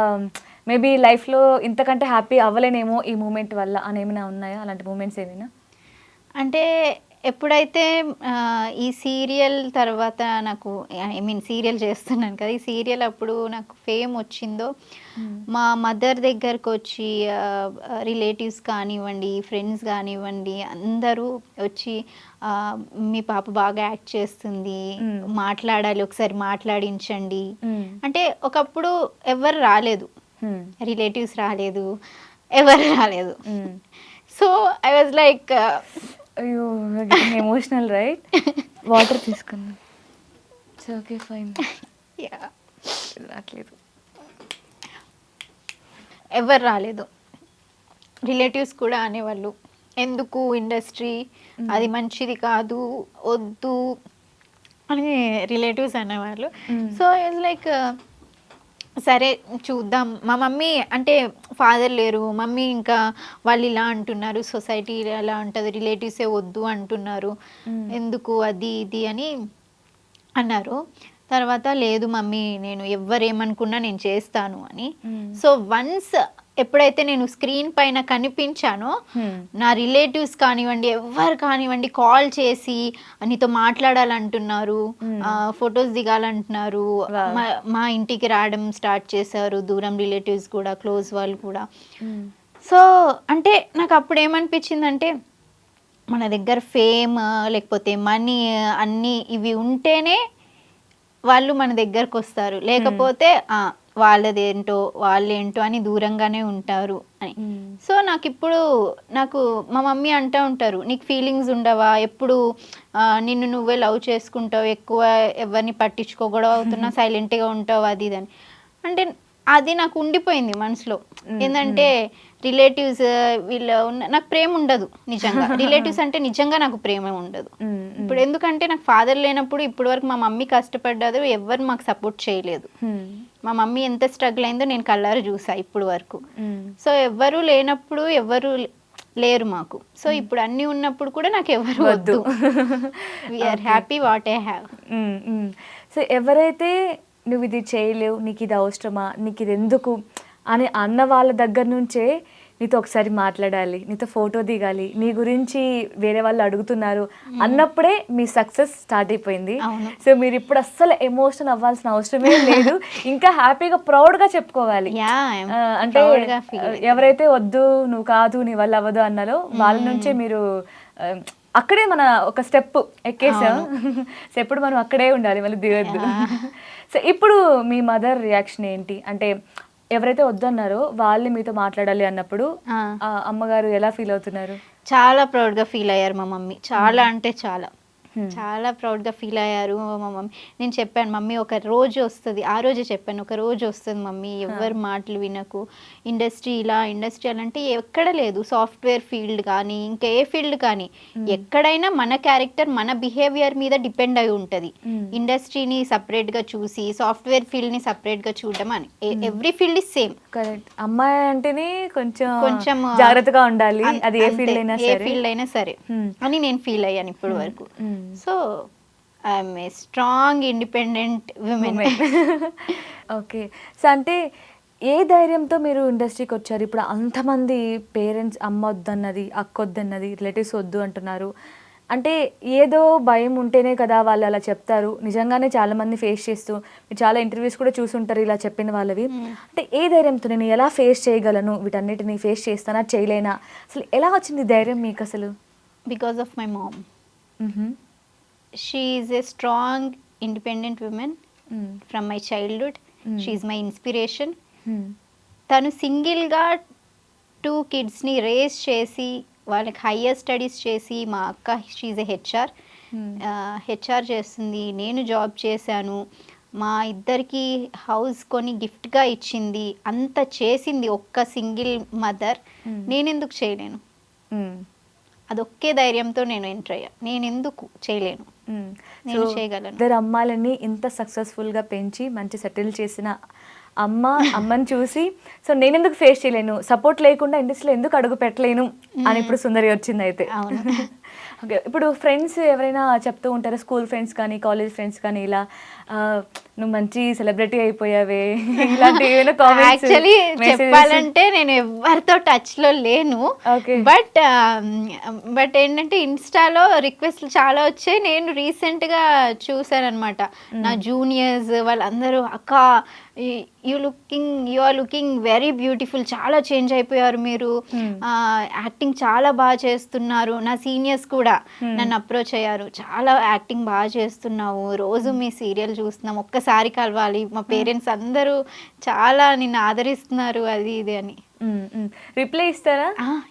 మేబీ లైఫ్లో ఇంతకంటే హ్యాపీ అవ్వలేనేమో ఈ మూమెంట్ వల్ల అని ఏమైనా ఉన్నాయా? అలాంటి మూమెంట్స్ ఏమైనా? అంటే ఎప్పుడైతే ఈ సీరియల్ తర్వాత నాకు సీరియల్ చేస్తున్నాను కదా, ఈ సీరియల్ అప్పుడు నాకు ఫేమ్ వచ్చిందో, మా మదర్ దగ్గరకు వచ్చి రిలేటివ్స్ కానివ్వండి, ఫ్రెండ్స్ కానివ్వండి, అందరూ వచ్చి మీ పాప బాగా యాక్ట్ చేస్తుంది, మాట్లాడాలి, ఒకసారి మాట్లాడించండి అంటే. ఒకప్పుడు ఎవరు రాలేదు, రిలేటివ్స్ రాలేదు, ఎవరు రాలేదు. సో ఐ వాజ్ లైక్ అయ్యో ఎమోషనల్, రైట్? వాటర్ తీసుకున్నాను. Okay fine. రాట్లేదు, ఎవరు రాలేదు. రిలేటివ్స్ కూడా అనేవాళ్ళు, ఎందుకు ఇండస్ట్రీ, అది మంచిది కాదు, వద్దు అని రిలేటివ్స్ అనేవాళ్ళు. సో ఇట్స్ లైక్ సరే చూద్దాం. మా మమ్మీ అంటే ఫాదర్ లేరు, మమ్మీ ఇంకా వాళ్ళు ఇలా అంటున్నారు, సొసైటీ ఎలా ఉంటుంది, రిలేటివ్సే వద్దు అంటున్నారు, ఎందుకు అది ఇది అని అన్నారు. తర్వాత లేదు మమ్మీ, నేను ఎవరేమనుకున్నా నేను చేస్తాను అని. సో వన్స్ ఎప్పుడైతే నేను స్క్రీన్ పైన కనిపించానో, నా రిలేటివ్స్ కానివ్వండి, ఎవరు కానివ్వండి, కాల్ చేసి నీతో మాట్లాడాలంటున్నారు, ఫొటోస్ దిగాలంటున్నారు, మా ఇంటికి రావడం స్టార్ట్ చేశారు, దూరం రిలేటివ్స్ కూడా, క్లోజ్ వాళ్ళు కూడా. సో అంటే నాకు అప్పుడు ఏమనిపించిందంటే, మన దగ్గర ఫేమ్ లేకపోతే మనీ అన్నీ ఇవి ఉంటేనే వాళ్ళు మన దగ్గరకు వస్తారు, లేకపోతే వాళ్ళదేంటో వాళ్ళేంటో అని దూరంగానే ఉంటారు అని. సో నాకు మా మమ్మీ అంటూ ఉంటారు, నీకు ఫీలింగ్స్ ఉండవా, ఎప్పుడు నిన్ను నువ్వే లవ్ చేసుకుంటావు, ఎక్కువ ఎవరిని పట్టించుకోకూడదు అవుతున్నా, సైలెంట్గా ఉంటావు, అది ఇది అని. అంటే అది నాకు ఉండిపోయింది మనసులో. ఏంటంటే రిలేటివ్స్ వీళ్ళు నాకు ప్రేమ ఉండదు నిజంగా. రిలేటివ్స్ అంటే నిజంగా నాకు ప్రేమ ఉండదు. ఇప్పుడు ఎందుకంటే నాకు ఫాదర్ లేనప్పుడు ఇప్పటి వరకు మా మమ్మీ కష్టపడ్డదు, ఎవరు మాకు సపోర్ట్ చేయలేదు. మా మమ్మీ ఎంత స్ట్రగుల్ అయిందో నేను కళ్ళారు చూసా ఇప్పుడు వరకు. సో ఎవ్వరు లేనప్పుడు ఎవరు లేరు మాకు. సో ఇప్పుడు అన్నీ ఉన్నప్పుడు కూడా నాకు ఎవరు వద్దు. We're happy what I have. So ఎవరైతే నువ్వు ఇది చేయలేవు, నీకు ఇది అవసరమా, నీకు ఇది ఎందుకు అని అన్న వాళ్ళ దగ్గర నుంచే నీతో ఒకసారి మాట్లాడాలి, నీతో ఫోటో దిగాలి, నీ గురించి వేరే వాళ్ళు అడుగుతున్నారు అన్నప్పుడే మీ సక్సెస్ స్టార్ట్ అయిపోయింది. సో మీరు ఇప్పుడు అస్సలు ఎమోషనల్ అవ్వాల్సిన అవసరమే లేదు, ఇంకా హ్యాపీగా ప్రౌడ్గా చెప్పుకోవాలి. అంటే ఎవరైతే వద్దు, నువ్వు కాదు, నీ వల్ల అవ్వదు అన్నారో వాళ్ళ నుంచే మీరు అక్కడే మన ఒక స్టెప్ ఎక్కేసాం. సో ఎప్పుడు మనం అక్కడే ఉండాలి, మళ్ళీ దిగద్దు. సో ఇప్పుడు మీ మదర్ రియాక్షన్ ఏంటి? అంటే ఎవరైతే వద్దన్నారో వాళ్ళు మీతో మాట్లాడాలి అన్నప్పుడు అమ్మగారు ఎలా ఫీల్ అవుతున్నారు? చాలా ప్రౌడ్గా ఫీల్ అయ్యారు మా మమ్మీ. చాలా అంటే చాలా ప్రౌడ్గా ఫీల్ అయ్యారు మా మమ్మీ. నేను చెప్పాను, మమ్మీ ఒక రోజు వస్తుంది, ఆ రోజే చెప్పాను, ఒక రోజు వస్తుంది మమ్మీ, ఎవరి మాటలు వినకు, ఇండస్ట్రీ అలా అంటే ఎక్కడ లేదు. సాఫ్ట్వేర్ ఫీల్డ్ కానీ ఇంకా ఏ ఫీల్డ్ కానీ ఎక్కడైనా మన క్యారెక్టర్ మన బిహేవియర్ మీద డిపెండ్ అయి ఉంటుంది. ఇండస్ట్రీని సపరేట్గా చూసి సాఫ్ట్వేర్ ఫీల్డ్ని సపరేట్గా చూడడం అని, every field is same. Correct. అమ్మాయి అంటేనే కొంచెం జాగ్రత్తగా ఉండాలి, అది ఏ ఫీల్డ్ అయినా సరే అని నేను ఫీల్ అయ్యాను ఇప్పటి వరకు. So I'm a strong independent women. Okay. So అంటే ఏ ధైర్యంతో మీరు ఇండస్ట్రీకి వచ్చారు? ఇప్పుడు అంతమంది పేరెంట్స్ అమ్మ వద్దన్నది, అక్క వద్దన్నది, రిలేటివ్స్ వద్దు అంటున్నారు. అంటే ఏదో భయం ఉంటేనే కదా వాళ్ళు అలా చెప్తారు. నిజంగానే చాలా మంది ఫేస్ చేస్తూ, మీరు చాలా ఇంటర్వ్యూస్ కూడా చూసుంటారు ఇలా చెప్పిన వాళ్ళవి. అంటే ఏ ధైర్యంతో నేను ఎలా ఫేస్ చేయగలను, వీటన్నిటిని ఫేస్ చేస్తానా చేయలేనా, అసలు ఎలా వచ్చింది ధైర్యం మీకు అసలు? Because of my mom. She is a strong independent woman from my childhood. She is my inspiration. తను సింగిల్గా 2 kidsని రేస్ చేసి వాళ్ళకి హయ్యర్ స్టడీస్ చేసి, మా అక్క షీఈ్ ఏ హెచ్ఆర్ చేస్తుంది, నేను జాబ్ చేశాను, మా ఇద్దరికి హౌస్ కొని గిఫ్ట్గా ఇచ్చింది, అంత చేసింది ఒక్క సింగిల్ మదర్. నేనెందుకు చేయలేను? అదొక్కే ధైర్యంతో నేను ఎంటర్ అయ్యా. నేను ఎందుకు చేయలేను? నేను చేయగలను. ఇద్దరు అమ్మాయిలని ఇంత సక్సెస్ఫుల్గా పెంచి మంచి సెటిల్ చేసిన అమ్మని చూసి సో నేను ఎందుకు ఫేస్ చేయలేను, సపోర్ట్ లేకుండా ఇండస్ట్రీలో ఎందుకు అడుగు పెట్టలేను అని ఇప్పుడు సుందరి వచ్చింది అయితే. ఓకే. ఇప్పుడు ఫ్రెండ్స్ ఎవరైనా చెప్తూ ఉంటారు, స్కూల్ ఫ్రెండ్స్ కానీ కాలేజ్ ఫ్రెండ్స్ కానీ, ఇలా నువ్వు మంచి సెలబ్రిటీ అయిపోయావే ఇలాంటి ఏమైనా కామెంట్స్? యాక్చువల్లీ చెప్పాలంటే నేను ఎవరితో టచ్లో లేను. బట్ ఏంటంటే ఇన్స్టాలో రిక్వెస్ట్లు చాలా వచ్చాయి. నేను రీసెంట్గా చూసాను అనమాట. నా జూనియర్స్ వాళ్ళందరూ, అక్క you are looking very beautiful, చాలా చేంజ్ అయిపోయారు మీరు, యాక్టింగ్ చాలా బాగా చేస్తున్నారు. నా సీనియర్స్ కూడా నన్ను అప్రోచ్ అయ్యారు, చాలా యాక్టింగ్ బాగా చేస్తున్నావు, రోజు మీ సీరియల్ చూస్తున్నాం, ఒక్కసారి కలవాలి, మా పేరెంట్స్ అందరూ చాలా నిన్ను ఆదరిస్తున్నారు, అది ఇది అని. రిప్లై ఇస్తారా?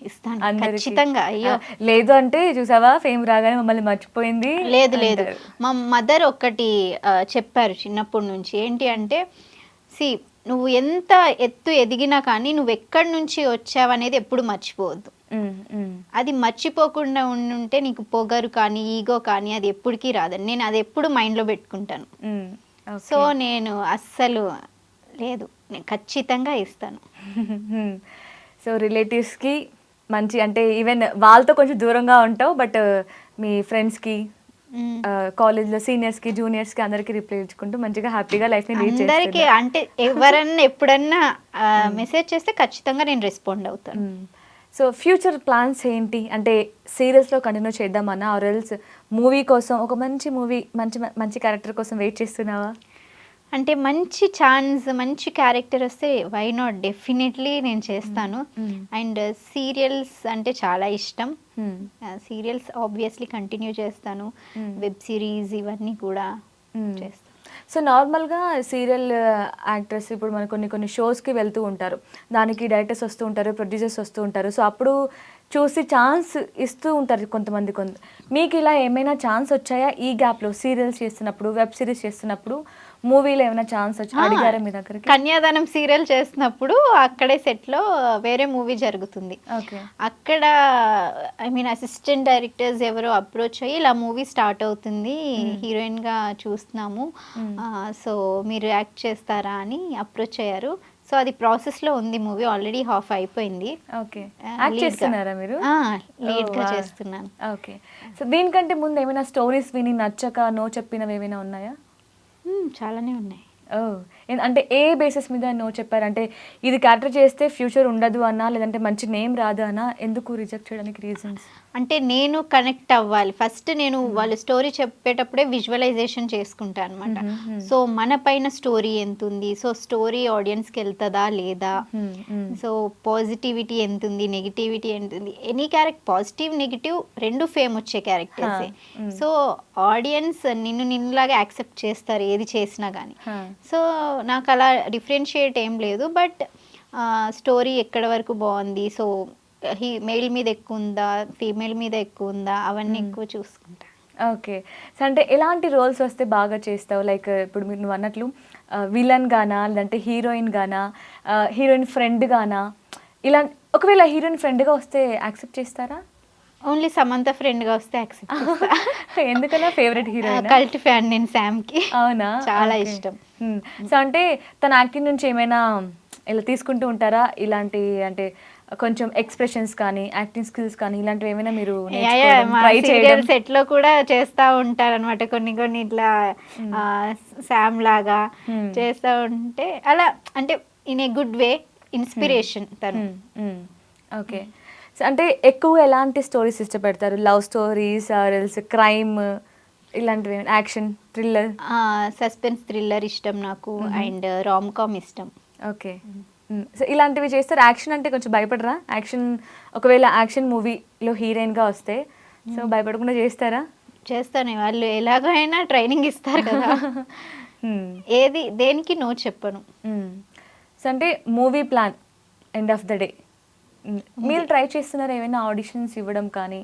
ఇస్తాను ఖచ్చితంగా. అయ్యో లేదు అంటే చూసావా ఫేమ్ రాగానే మమ్మల్ని మర్చిపోయింది. లేదు మా మదర్ ఒక్కటి చెప్పారు చిన్నప్పటి నుంచి, ఏంటి అంటే, నువ్వు ఎంత ఎత్తు ఎదిగినా కానీ నువ్వు ఎక్కడి నుంచి వచ్చావనేది ఎప్పుడు మర్చిపోవద్దు. అది మర్చిపోకుండా ఉంటే నీకు పొగరు కానీ ఈగో కానీ అది ఎప్పటికీ రాదని నేను అది ఎప్పుడు మైండ్లో పెట్టుకుంటాను. సో నేను అస్సలు లేదు, నేను ఖచ్చితంగా ఇస్తాను. సో రిలేటివ్స్కి మంచి, అంటే ఈవెన్ వాళ్ళతో కొంచెం దూరంగా ఉంటావు, బట్ మీ ఫ్రెండ్స్కి, కాలేజ్లో సీనియర్స్కి, జూనియర్స్కి అందరికీ రిప్లై ఇచ్చుకుంటూ మంచిగా హ్యాపీగా లైఫ్ని లీడ్ చేస్తాను. అందరికీ అంటే ఎవరన్నా ఎప్పుడన్నా మెసేజ్ చేస్తే ఖచ్చితంగా నేను రెస్పాండ్ అవుతాను. సో ఫ్యూచర్ ప్లాన్స్ ఏంటి? అంటే సీరియల్స్లో కంటిన్యూ చేద్దామన్నా, ఆర్ ఎల్స్ మూవీ కోసం, ఒక మంచి మూవీ మంచి క్యారెక్టర్ కోసం వెయిట్ చేస్తున్నావా? అంటే మంచి ఛాన్స్, మంచి క్యారెక్టర్ వస్తే వై నాట్, డెఫినెట్లీ నేను చేస్తాను. అండ్ సీరియల్స్ అంటే చాలా ఇష్టం. సీరియల్స్ ఆబ్వియస్లీ కంటిన్యూ చేస్తాను. వెబ్ సిరీస్ ఇవన్నీ కూడా చేస్తాను. సో నార్మల్గా సీరియల్ యాక్టర్స్ ఇప్పుడు మన కొన్ని షోస్కి వెళ్తూ ఉంటారు, దానికి డైరెక్టర్స్ వస్తూ ఉంటారు, ప్రొడ్యూసర్స్ వస్తూ ఉంటారు. సో అప్పుడు చూసి ఛాన్స్ ఇస్తూ ఉంటారు కొంతమంది. మీకు ఇలా ఏమైనా ఛాన్స్ వచ్చాయా ఈ గ్యాప్లో? సీరియల్స్ చేస్తున్నప్పుడు, వెబ్ సిరీస్ చేస్తున్నప్పుడు, మూవీలో ఏమైనా ఛాన్స్ వచ్చి అడిగారా మీ దగ్గరికి? కన్యాదానం సీరియల్ చేస్తున్నప్పుడు అక్కడే సెట్లో వేరే మూవీ జరుగుతుంది. అక్కడ అసిస్టెంట్ డైరెక్టర్స్ ఎవరో అప్రోచ్ అయ్యి ఇలా మూవీ స్టార్ట్ అవుతుంది, హీరోయిన్గా చూస్తున్నాము, సో మీరు యాక్ట్ చేస్తారా అని అప్రోచ్ అయ్యారు. సో అది ప్రాసెస్లో ఉంది, మూవీ ఆల్రెడీ హాఫ్ అయిపోయింది. ఓకే. యాక్ట్ చేస్తున్నారా మీరు? లీడ్గా చేస్తున్నాను. ఓకే. సో దీనికంటే ముందు ఏమైనా స్టోరీస్ విని నచ్చక నో చెప్పినవి ఏమైనా ఉన్నాయా? చాలానే ఉన్నాయి. అంటే ఏ బేసిస్ మీద నో చెప్పారు? అంటే ఇది క్యారెక్టర్ చేస్తే ఫ్యూచర్ ఉండదు అన్నా, లేదంటే మంచి నేమ్ రాదు అన్నా, ఎందుకు రిజెక్ట్ చేయడానికి రీజన్స్? అంటే నేను కనెక్ట్ అవ్వాలి ఫస్ట్. నేను వాళ్ళు స్టోరీ చెప్పేటప్పుడే విజువలైజేషన్ చేసుకుంటాను అనమాట. సో మన పైన స్టోరీ ఎంత ఉంది, సో స్టోరీ ఆడియన్స్కి వెళ్తుందా లేదా, సో పాజిటివిటీ ఎంత ఉంది, నెగిటివిటీ ఎంత ఉంది. ఎనీ క్యారెక్టర్ పాజిటివ్ నెగిటివ్ రెండు ఫేమ్ వచ్చే క్యారెక్టర్స్. సో ఆడియన్స్ నిన్నులాగా యాక్సెప్ట్ చేస్తారు ఏది చేసినా కానీ. సో నాకు అలా డిఫరెన్షియేట్ ఏం లేదు. బట్ స్టోరీ ఎక్కడ వరకు బాగుంది, సో మెయిల్ మీద ఎక్కువ ఉందా, ఫీమేల్ మీద ఎక్కువ ఉందా, అవన్నీ ఎక్కువ చూసుకుంటా. ఓకే. సో అంటే ఎలాంటి రోల్స్ వస్తే బాగా చేస్తావు? లైక్ ఇప్పుడు నువ్వు అన్నట్లు విలన్ గానా, లేదంటే హీరోయిన్ గానా, హీరోయిన్ ఫ్రెండ్ గానా? ఇలా ఒకవేళ హీరోయిన్ ఫ్రెండ్గా వస్తే యాక్సెప్ట్ చేస్తారా? ఓన్లీ సమంత ఫ్రెండ్గా వస్తే యాక్సెప్ట్ చేస్తా. ఎందుకలా? Favourite heroine? కల్ట్ ఫ్యాన్ నేను శామ్కి. అవునా? చాలా ఇష్టం. సో అంటే తన యాక్టింగ్ నుంచి ఏమైనా ఇలా తీసుకుంటూ ఉంటారా? ఇలాంటి అంటే కొంచెం ఎక్స్ప్రెషన్స్ కానీ, యాక్టింగ్ స్కిల్స్ కానీ ఇలాంటివి ఏమైనా మీరు ట్రై చేయడం? సెట్ లో కూడా చేస్తా ఉంటారు అనమాట కొన్ని కొన్ని ఇట్లా శామ్ లాగా చేస్తా ఉంటే అలా, అంటే in a good way inspiration తను. ఓకే. సో అంటే ఎక్కువ ఎలాంటి స్టోరీస్ ఇష్టపడతారు? Love stories or else crime ఇలాంటివి, యాక్షన్, థ్రిల్లర్? సస్పెన్స్ థ్రిల్లర్ ఇష్టం నాకు, అండ్ రామ్ కామ్ ఇష్టం. ఓకే. సో ఇలాంటివి చేస్తారు. యాక్షన్ అంటే కొంచెం భయపడరా? యాక్షన్ ఒకవేళ యాక్షన్ మూవీలో హీరోయిన్గా వస్తే సో భయపడకుండా చేస్తారా? చేస్తాను. వాళ్ళు ఎలాగైనా ట్రైనింగ్ ఇస్తారు కదా. ఏది దేనికి నో చెప్పను. సో అంటే movie plan end of the day మీరు ట్రై చేస్తున్నారు ఏమైనా ఆడిషన్స్ ఇవ్వడం కానీ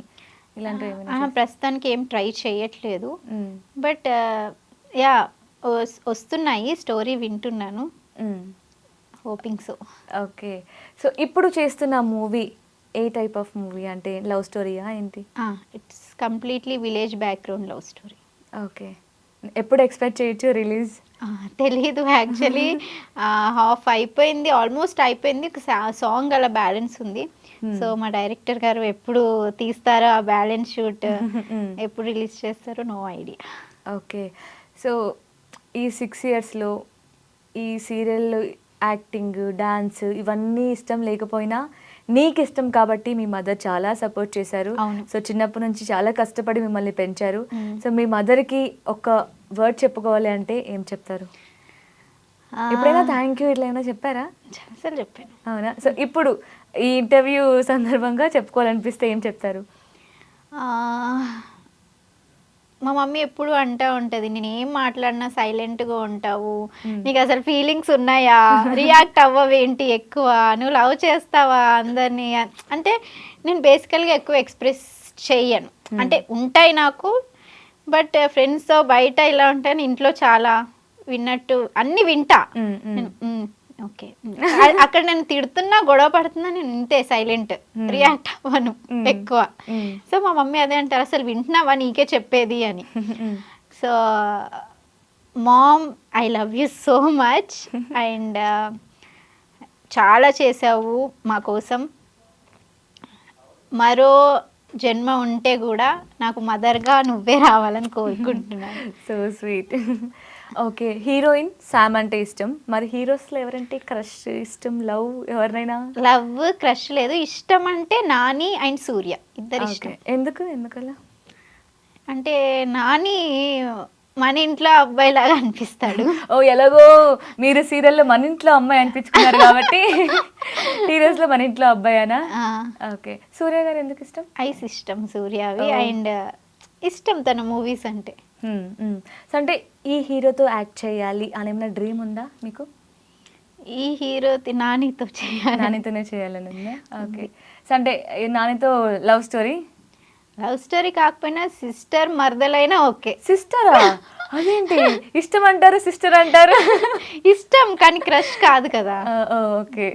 ఇలాంటివి ఏమైనా? ప్రస్తుతానికి ఏం ట్రై చేయట్లేదు. బట్ యా వస్తున్నాయి, స్టోరీ వింటున్నాను. Hoping so. ఓకే. సో ఇప్పుడు చేస్తున్న movie A type of movie? అంటే లవ్ స్టోరీయా ఏంటి? It's completely village background love story. Okay. ఎప్పుడు ఎక్స్పెక్ట్ చేయొచ్చు రిలీజ్? తెలీదు యాక్చువల్లీ. హాఫ్ అయిపోయింది, ఆల్మోస్ట్ అయిపోయింది. ఒక సాంగ్ అలా బ్యాలెన్స్ ఉంది. సో మా డైరెక్టర్ గారు ఎప్పుడు తీస్తారో ఆ బ్యాలెన్స్ షూట్, ఎప్పుడు రిలీజ్ చేస్తారో నో ఐడియా. ఓకే. సో ఈ 6 yearsలో ఈ సీరియల్ యాక్టింగ్, డాన్స్ ఇవన్నీ ఇష్టం లేకపోయినా నీకు ఇష్టం కాబట్టి మీ మదర్ చాలా సపోర్ట్ చేశారు. సో చిన్నప్పటి నుంచి చాలా కష్టపడి మిమ్మల్ని పెంచారు. సో మీ మదర్కి ఒక వర్డ్ చెప్పుకోవాలి అంటే ఏం చెప్తారు? ఎప్పుడైనా థ్యాంక్ యూ ఇట్లా ఏమైనా చెప్పారా? అసలు చెప్పాను. అవునా? సో ఇప్పుడు ఈ ఇంటర్వ్యూ సందర్భంగా చెప్పుకోవాలనిపిస్తే ఏం చెప్తారు? మా మమ్మీ ఎప్పుడు అంటూ ఉంటుంది, నేను ఏం మాట్లాడినా సైలెంట్గా ఉంటావు, నీకు అసలు ఫీలింగ్స్ ఉన్నాయా, రియాక్ట్ అవ్వవేంటి ఎక్కువ, నువ్వు లవ్ చేస్తావా అందరినీ. అంటే నేను బేసికల్గా ఎక్కువ ఎక్స్ప్రెస్ చెయ్యను, అంటే ఉంటాయి నాకు. బట్ ఫ్రెండ్స్తో బయట ఇలా ఉంటాను, ఇంట్లో చాలా విన్నట్టు అన్ని వింటా. ఓకే, అక్కడ నేను తిడుతున్నా గొడవ పడుతున్నా నేను ఇంతే సైలెంట్, రియాక్ట్ అవ్వను ఎక్కువ. సో మా మమ్మీ అదే అంటారు, అసలు వింటున్నావా నీకే చెప్పేది అని. So mom, I love you so much, and చాలా చేసావు మా కోసం. మరో జన్మ ఉంటే కూడా నాకు మదర్గా నువ్వే రావాలని కోరుకుంటున్నాను. So sweet. Okay. Heroine Sam అంటే ఇష్టం, మరి హీరోస్లో ఎవరంటే క్రష్ ఇష్టం, లవ్ ఎవరినైనా? లవ్ క్రష్ లేదు, ఇష్టం అంటే నాని అండ్ సూర్య ఇద్దరు ఇష్టం. ఎందుకలా? అంటే నాని మన ఇంట్లో అబ్బాయి లాగా అనిపిస్తాడు. ఓ, ఎలాగో మీరు సీరియల్లో మన ఇంట్లో అమ్మాయి అనిపించుకున్నారు కాబట్టి హీరోస్లో మన ఇంట్లో అబ్బాయినా? ఓకే. సూర్య గారు ఎందుకు ఇష్టం? ఐస్ ఇష్టం సూర్యవి, అండ్ ఇష్టం తన మూవీస్ అంటే. సో అంటే ఈ హీరోతో యాక్ట్ చేయాలి అని ఏమైనా డ్రీమ్ ఉందా మీకు? ఈ హీరో నానితో చేయాలి. నానితోనే చేయాలని ఉందా? ఓకే. సో అంటే నానితో లవ్ స్టోరీ? లవ్ స్టోరీ కాకపోయినా సిస్టర్ మరదలైనా ఓకే. సిస్టరా? అదేంటి ఇష్టం అంటారు సిస్టర్ అంటారు? ఇష్టం కానీ క్రష్ కాదు కదా. ఓకే.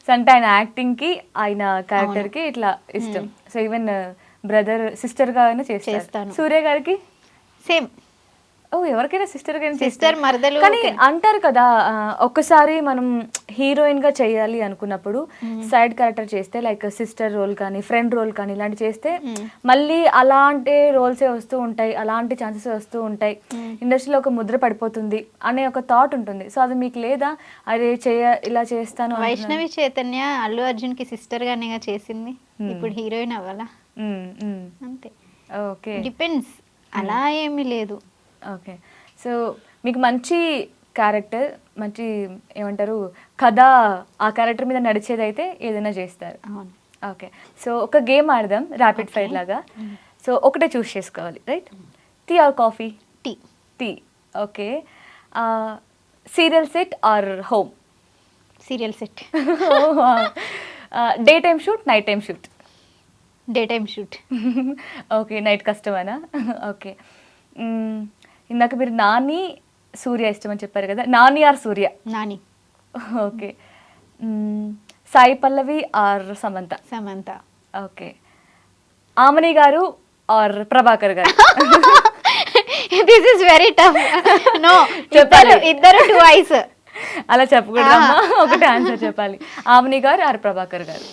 సో అంటే ఆయన యాక్టింగ్కి, ఆయన క్యారెక్టర్కి ఇట్లా ఇష్టం. సో ఈవెన్ బ్రదర్ సిస్టర్గా అయినా చేస్తాను. సూర్య గారికి సేమ్. ఓ ఎవరికైనా సిస్టర్ సిస్టర్ మరదలు కానీ అంటారు కదా ఒక్కసారి మనం హీరోయిన్ గా చేయాలి అనుకున్నప్పుడు సైడ్ క్యారెక్టర్ చేస్తే లైక్ సిస్టర్ రోల్ కానీ ఫ్రెండ్ రోల్ కానీ ఇలాంటి చేస్తే మళ్ళీ అలాంటి రోల్సే వస్తూ ఉంటాయి, అలాంటి ఛాన్సెస్ వస్తూ ఉంటాయి, ఇండస్ట్రీలో ఒక ముద్ర పడిపోతుంది అనే ఒక థాట్ ఉంటుంది. సో అది మీకు లేదా అదే ఇలా చేస్తాను వైష్ణవి చైతన్య అల్లు అర్జున్ కి సిస్టర్ గానే చేసింది, ఇప్పుడు హీరోయిన్ అవ్వాలా? అంతే, ఓకే డిపెండ్స్, అలా ఏమీ లేదు. ఓకే, సో మీకు మంచి క్యారెక్టర్, మంచి ఏమంటారు కథ, ఆ క్యారెక్టర్ మీద నడిచేదైతే ఏదైనా చేస్తారు. అవును. ఓకే, సో ఒక గేమ్ ఆడదాం ర్యాపిడ్ ఫైర్ లాగా. సో ఒకటే చూస్ చేసుకోవాలి, right? Tea or coffee? Tea. Tea. Okay, serial set or home? Serial set. Day time shoot, night time shoot? Day time shoot. Okay, night కష్టమేనా? ఓకే, ఇందాక మీరు నాని సూర్య ఇష్టం అని చెప్పారు కదా, Nani or Surya? Nani. Okay, Sai Pallavi or Samantha? Samantha. Okay, Aamani garu or Prabhakar garu? This is very tough. No, ఇద్దరు టూ ఐస్. అలా చెప్పకూడదమ్మా, ఒకటే ఆన్సర్ చెప్పాలి. ఆమని గారు ఆర్ ప్రభాకర్ గారు?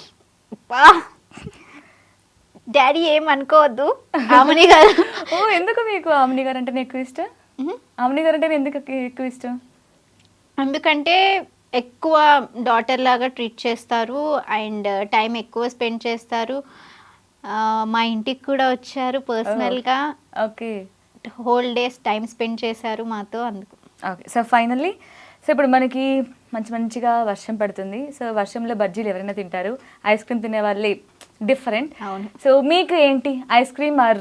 డాడీ ఏమనుకోవద్దు, ఆమని గారు. ఓ, ఎందుకు మీకు ఆమని గారు అంటే ఎక్కువ ఇష్టం? ఆమని గారు అంటే ఎందుకు ఎక్కువ ఇష్టం? ఎందుకంటే ఎక్కువ డాటర్ లాగా ట్రీట్ చేస్తారు అండ్ టైం ఎక్కువ స్పెండ్ చేస్తారు. మా ఇంటికి కూడా వచ్చారు పర్సనల్గా. Okay, whole days time spend చేశారు మాతో, అందుకు. ఓకే, సో ఫైనల్లీ, సో ఇప్పుడు మనకి మంచిగా వర్షం పడుతుంది. సో వర్షంలో బజ్జీలు ఎవరైనా తింటారు, ఐస్ క్రీమ్ తినే వాళ్ళే డిఫరెంట్. అవును. సో మీకు ఏంటి, ఐస్ క్రీమ్ ఆర్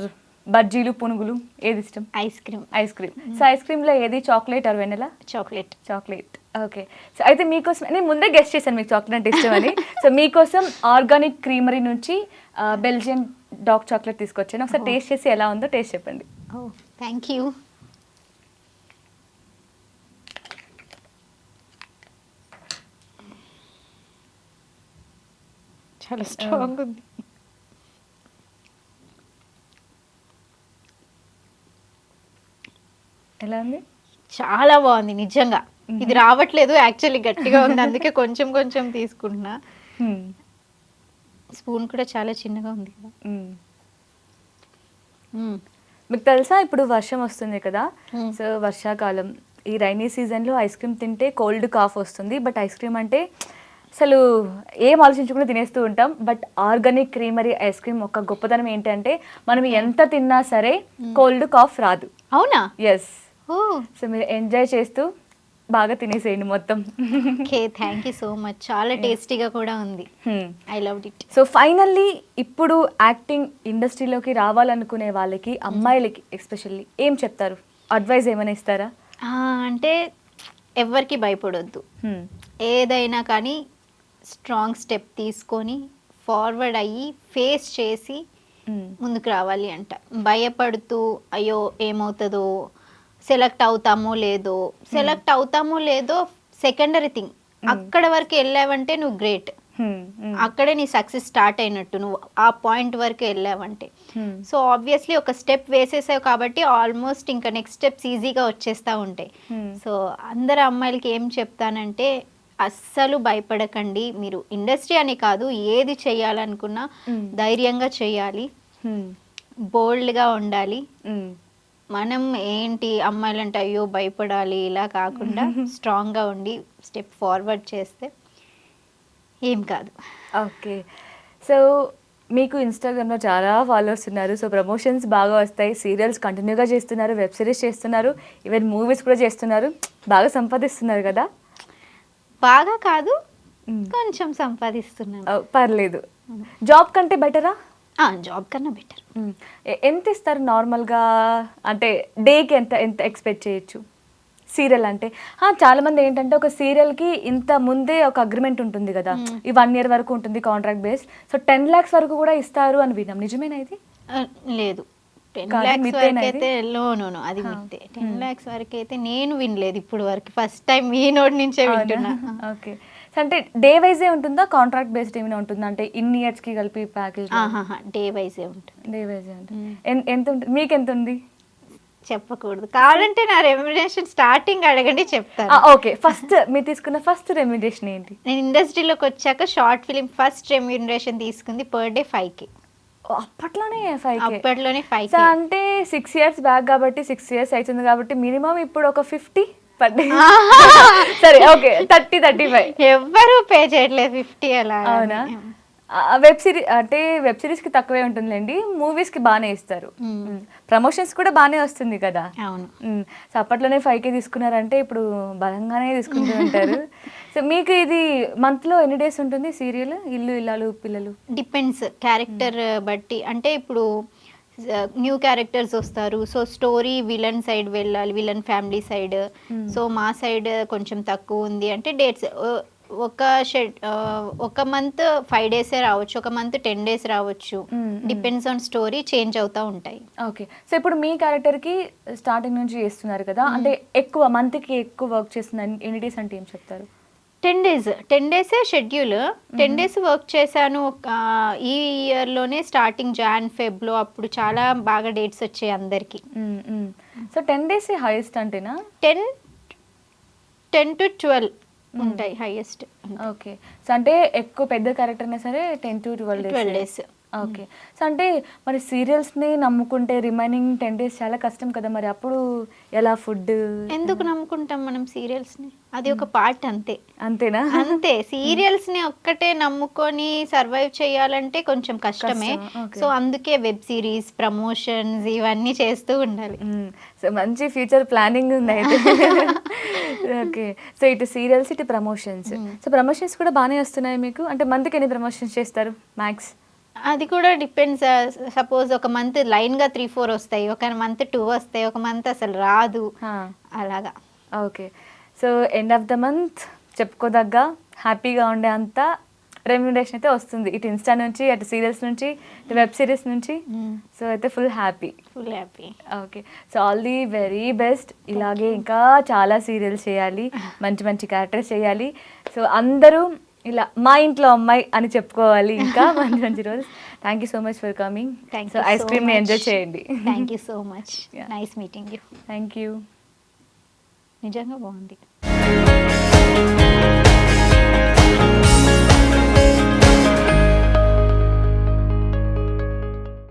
బజ్జీలు, పునుగులు, ఏది ఇష్టం? Ice cream. Ice cream. So ice క్రీమ్లో ఏది, chocolate or vanilla? Chocolate. Chocolate. Okay, so అయితే మీకోసం నేను ముందే గెస్ట్ చేశాను మీకు చాక్లెట్ అంటే ఇష్టం అని. సో మీకోసం ఆర్గానిక్ క్రీమరీ నుంచి బెల్జియన్ డార్క్ చాక్లెట్ తీసుకొచ్చాను. ఒకసారి టేస్ట్ చేసి ఎలా ఉందో టేస్ట్ చెప్పండి. ఓ, థ్యాంక్ యూ. చాలా స్ట్రాంగ్ ఉంది. ఎలా ఉంది? చాలా బాగుంది నిజంగా. ఇది రావట్లేదు యాక్చువల్లీ, గట్టిగా ఉంది, అందుకే కొంచెం కొంచెం తీసుకుంటున్నా. స్పూన్ కూడా చాలా చిన్నగా ఉంది కదా. మీకు తెలుసా ఇప్పుడు వర్షం వస్తుంది కదా, సో వర్షాకాలం, ఈ రైనీ సీజన్లో ఐస్ క్రీమ్ తింటే కోల్డ్ కాఫ్ వస్తుంది. బట్ ఐస్ క్రీమ్ అంటే అసలు ఏం ఆలోచించకుండా తినేస్తూ ఉంటాం. But organic creamery ice cream ఒక గొప్పతనం ఏంటంటే మనం ఎంత తిన్నా సరే కోల్డ్ కాఫ్ రాదు. అవునా? ఎస్. సో మీరు ఎంజాయ్ చేస్తూ బాగా తినేసేయండి మొత్తం. Okay, thank you so much. చాలా టేస్టీగా కూడా ఉంది. I love it. So finally ఇప్పుడు యాక్టింగ్ ఇండస్ట్రీలోకి రావాలనుకునే వాళ్ళకి, అమ్మాయిలకి ఎస్పెషల్లీ ఏం చెప్తారు, అడ్వైస్ ఏమైనా ఇస్తారా? అంటే ఎవరికి భయపడొద్దు, ఏదైనా కానీ స్ట్రాంగ్ స్టెప్ తీసుకొని ఫార్వర్డ్ అయ్యి ఫేస్ చేసి ముందుకు రావాలి అంట. భయపడుతూ అయ్యో ఏమవుతుందో, సెలెక్ట్ అవుతామో లేదో సెకండరీ థింగ్. అక్కడ వరకు వెళ్ళావంటే నువ్వు గ్రేట్, అక్కడే నీ సక్సెస్ స్టార్ట్ అయినట్టు. నువ్వు ఆ పాయింట్ వరకు వెళ్ళావంటే. సో ఆబ్వియస్లీ ఒక స్టెప్ వేసేసావు కాబట్టి ఆల్మోస్ట్ ఇంకా నెక్స్ట్ స్టెప్స్ ఈజీగా వచ్చేస్తూ ఉంటాయి. సో అందరు అమ్మాయిలకి ఏం చెప్తానంటే అస్సలు భయపడకండి. మీరు ఇండస్ట్రీ అని కాదు, ఏది చేయాలనుకున్నా ధైర్యంగా చేయాలి, బోల్డ్గా ఉండాలి. మనం ఏంటి అమ్మాయిలంటే అయ్యో భయపడాలి ఇలా కాకుండా స్ట్రాంగ్గా ఉండి స్టెప్ ఫార్వర్డ్ చేస్తే ఏం కాదు. ఓకే, సో మీకు ఇన్స్టాగ్రామ్లో చాలా ఫాలోవర్స్ ఉన్నారు. సో ప్రమోషన్స్ బాగా వస్తాయి, సీరియల్స్ కంటిన్యూగా చేస్తున్నారు, వెబ్ సిరీస్ చేస్తున్నారు, ఈవెన్ మూవీస్ కూడా చేస్తున్నారు, బాగా సంపాదిస్తున్నారు కదా? బాగా కాదు, కొంచెం సంపాదిస్తున్నాను. పర్లేదు. జాబ్ కంటే బెటరా? జాబ్ కన్నా బెటర్. ఎంత ఇస్తారు నార్మల్గా, అంటే డేకి ఎంత ఎంత ఎక్స్పెక్ట్ చేయొచ్చు సీరియల్ అంటే? చాలామంది ఏంటంటే ఒక సీరియల్కి ఇంత ముందే ఒక అగ్రిమెంట్ ఉంటుంది కదా, ఈ 1 year వరకు ఉంటుంది కాంట్రాక్ట్ బేస్. సో 10 lakhs వరకు కూడా ఇస్తారు అని విన్నాం, నిజమేనా ఇది? లేదు, 10 lakhs వరకు అయితే లోను అది మిత్తే. 10 lakhs వరకు అయితే నేను వినలేదు ఇప్పుడు వరకు, ఫస్ట్ టైం మీ నోటి నుంచే వింటున్నా. ఓకే, అంటే డే వైజే ఉంటుందా, కాంట్రాక్ట్ బేస్డ్ ఏమైనా ఉంటుందా? అంటే ఇన్ని ఇయర్స్కి కలిపి ప్యాకేజ్? డే వైజే ఉంటుంది. డే వైజే ఉంటుంది. ఎంత ఉంటుంది? మీకు ఎంత ఉంది? చెప్పకూడదు. కావాలంటే నా రెమ్యునరేషన్ స్టార్టింగ్ అడగండి చెప్తాను. ఓకే, ఫస్ట్ మీరు తీసుకున్న ఫస్ట్ రెమ్యునరేషన్ ఏంటి? నేను ఇండస్ట్రీలోకి వచ్చాక షార్ట్ ఫిలిం ఫస్ట్ రెమ్యునరేషన్ తీసుకుంది పర్ డే 5K. అప్పట్లోనే 5K. అప్పట్లోనే 5K. సో అంటే 6 years బ్యాక్ కాబట్టి 6 years అవుతుంది కాబట్టి మినిమం ఇప్పుడు ఒక 50 per day. సరే ఓకే, 30-35. ఎవ్వరూ పే చేయట్లేదు 50 అలా. అవునా? వెబ్ సిరీస్ అంటే వెబ్ సిరీస్ కి తక్కువే ఉంటుందండి, మూవీస్ కి బాగానే ఇస్తారు. ప్రమోషన్స్ కూడా బాగానే వస్తుంది కదా. అవును. సో అప్పట్లోనే 5K తీసుకున్నారంటే ఇప్పుడు బలంగానే తీసుకుంటూ ఉంటారు. సో మీకు ఇది మంత్ లో ఎన్ని డేస్ ఉంటుంది సీరియల్ ఇల్లు ఇల్లాలు పిల్లలు? డిపెండ్స్ క్యారెక్టర్ బట్టి. అంటే ఇప్పుడు న్యూ క్యారెక్టర్స్ వస్తారు, సో స్టోరీ విలన్ సైడ్ వెళ్ళాలి, విలన్ ఫ్యామిలీ సైడ్. సో మా సైడ్ కొంచెం తక్కువ ఉంది అంటే డేట్స్ ఒక మంత్ 5 days రావచ్చు, ఒక మంత్ 10 days రావచ్చు. డిపెండ్స్ ఆన్ స్టోరీ, చేంజ్ అవుతూ ఉంటాయి. ఓకే, సో ఇప్పుడు మీ క్యారెక్టర్ కి స్టార్టింగ్ నుంచి చేస్తున్నారు కదా, అంటే ఎక్కువ మంత్ కి ఎక్కువ వర్క్ చేస్తున్నారు ఎన్ని డేస్ అంటే ఏం చెప్తారు? 10 days షెడ్యూల్. 10 days వర్క్ చేశాను ఈ ఇయర్లోనే. స్టార్టింగ్ జాన్ ఫెబ్లో అప్పుడు చాలా బాగా డేట్స్ వచ్చాయి అందరికి. సో 10 days హైయెస్ట్ అంటేనా? 10 to 12 ఉంటాయి హైయెస్ట్. ఓకే, సో అంటే ఎక్కువ పెద్ద క్యారెక్టర్ అయినా సరే 10 to 12 days. ఓకే, సో అంటే మరి సీరియల్స్ని నమ్ముకుంటే రిమైనింగ్ 10 days చాలా కష్టం కదా, మరి అప్పుడు ఎలా ఫుడ్? ఎందుకు నమ్ముకుంటాం మనం సీరియల్స్ని? అది ఒక పార్ట్ అంతే. అంతేనా? అంతే. సీరియల్స్ని ఒక్కటే నమ్ముకొని సర్వైవ్ చేయాలంటే కొంచెం కష్టమే. సో అందుకే వెబ్ సిరీస్, ప్రమోషన్స్ ఇవన్నీ చేస్తూ ఉండాలి. సో మంచి ఫ్యూచర్ ప్లానింగ్ ఉంది అయితే. ఓకే, సో ఇటు సీరియల్స్ ఇటు ప్రమోషన్స్. సో ప్రమోషన్స్ కూడా బాగానే వస్తున్నాయి మీకు? అంటే మంత్కి ఎన్ని ప్రమోషన్స్ చేస్తారు మ్యాక్స్? అది కూడా డిపెండ్స్. సపోజ్ ఒక మంత్ లైన్గా 3-4 వస్తాయి, ఒక మంత్ 2 వస్తాయి, ఒక మంత్ అసలు రాదు, అలాగా. Okay, so end of the month చెప్పుకోదగ్గ హ్యాపీగా ఉండే అంత రెమ్యునరేషన్ అయితే వస్తుంది, ఇటు ఇన్స్టా నుంచి, అటు సీరియల్స్ నుంచి, ఇటు వెబ్ సిరీస్ నుంచి. సో అయితే full happy. Okay, so all the very best. ఇలాగే ఇంకా చాలా సీరియల్స్ చేయాలి, మంచి మంచి క్యారెక్టర్స్ చేయాలి. సో అందరూ ఇలా మా ఇంట్లో అమ్మాయి అని చెప్పుకోవాలి ఇంకా మంచి మంచి రోజు. Thank you so much for coming. So ice క్రీమ్ని ఎంజాయ్ చేయండి. Thank you so much. Nice meeting you. Thank you. నిజంగా బాగుంది.